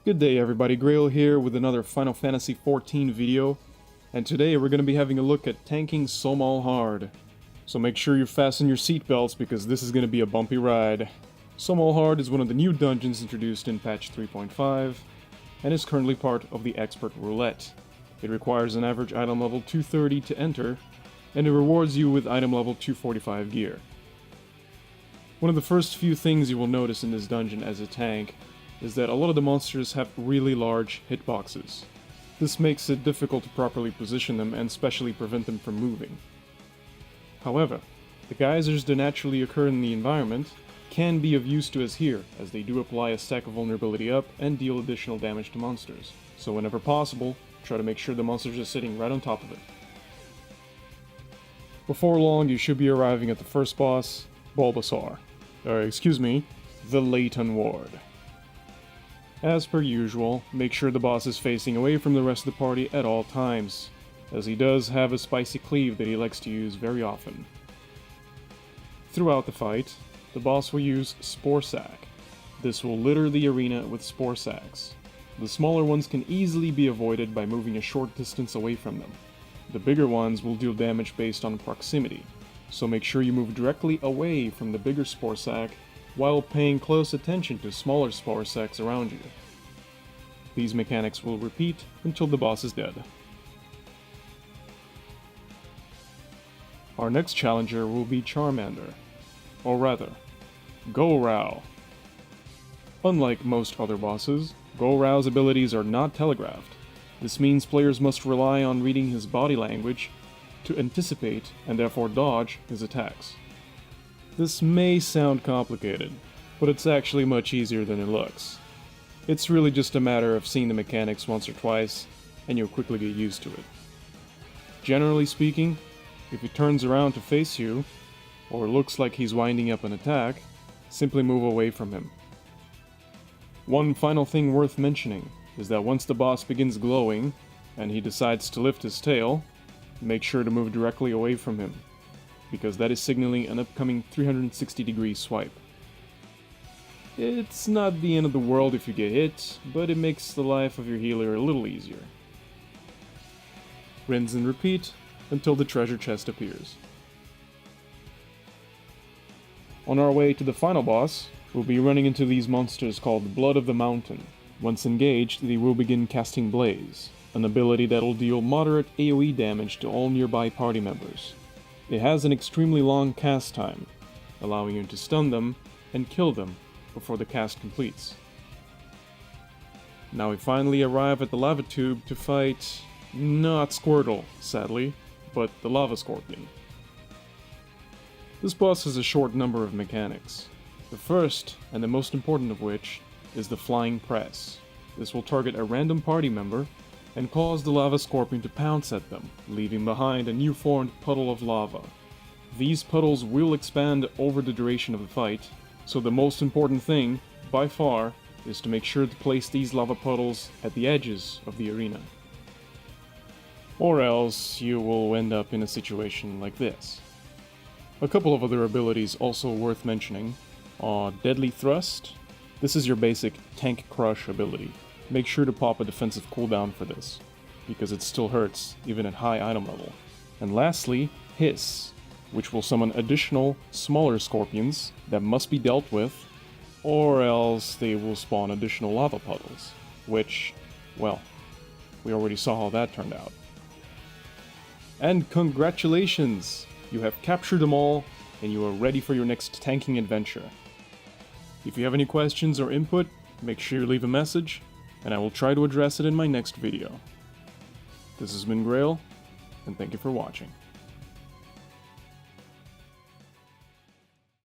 Good day everybody, Graehl here with another Final Fantasy XIV video, and today we're going to be having a look at tanking Sohm hard. So make sure you fasten your seatbelts because this is going to be a bumpy ride. Sohm hard is one of the new dungeons introduced in patch 3.5, and is currently part of the Expert Roulette. It requires an average item level 230 to enter, and it rewards you with item level 245 gear. One of the first few things you will notice in this dungeon as a tank is that a lot of the monsters have really large hitboxes. This makes it difficult to properly position them and specially prevent them from moving. However, the geysers that naturally occur in the environment can be of use to us here, as they do apply a stack of vulnerability up and deal additional damage to monsters. So whenever possible, try to make sure the monsters are sitting right on top of it. Before long, you should be arriving at the first boss, Bulbasaur. The Leighton Ward. As per usual, make sure the boss is facing away from the rest of the party at all times, as he does have a spicy cleave that he likes to use very often. Throughout the fight, the boss will use Spore Sack. This will litter the arena with Spore Sacks. The smaller ones can easily be avoided by moving a short distance away from them. The bigger ones will deal damage based on proximity, so make sure you move directly away from the bigger Spore Sack while paying close attention to smaller Spore Sacks around you. These mechanics will repeat until the boss is dead. Our next challenger will be Charmander, or rather, Graehl. Unlike most other bosses, Graehl's abilities are not telegraphed. This means players must rely on reading his body language to anticipate and therefore dodge his attacks. This may sound complicated, but it's actually much easier than it looks. It's really just a matter of seeing the mechanics once or twice, and you'll quickly get used to it. Generally speaking, if he turns around to face you, or looks like he's winding up an attack, simply move away from him. One final thing worth mentioning is that once the boss begins glowing, and he decides to lift his tail, make sure to move directly away from him, because that is signaling an upcoming 360-degree swipe. It's not the end of the world if you get hit, but it makes the life of your healer a little easier. Rinse and repeat until the treasure chest appears. On our way to the final boss, we'll be running into these monsters called Blood of the Mountain. Once engaged, they will begin casting Blaze, an ability that will deal moderate AoE damage to all nearby party members. It has an extremely long cast time, allowing you to stun them and kill them before the cast completes. Now we finally arrive at the lava tube to fight not Squirtle, sadly, but the Lava Scorpion. This boss has a short number of mechanics. The first, and the most important of which, is the Flying Press. This will target a random party member and cause the Lava Scorpion to pounce at them, leaving behind a new formed puddle of lava. These puddles will expand over the duration of the fight, so the most important thing, by far, is to make sure to place these lava puddles at the edges of the arena. Or else you will end up in a situation like this. A couple of other abilities also worth mentioning are Deadly Thrust. This is your basic Tank Crush ability. Make sure to pop a defensive cooldown for this, because it still hurts even at high item level. And lastly, Hiss, which will summon additional, smaller scorpions that must be dealt with, or else they will spawn additional lava puddles, which, well, we already saw how that turned out. And congratulations! You have captured them all, and you are ready for your next tanking adventure. If you have any questions or input, make sure you leave a message, and I will try to address it in my next video. This has been Graehl, and thank you for watching.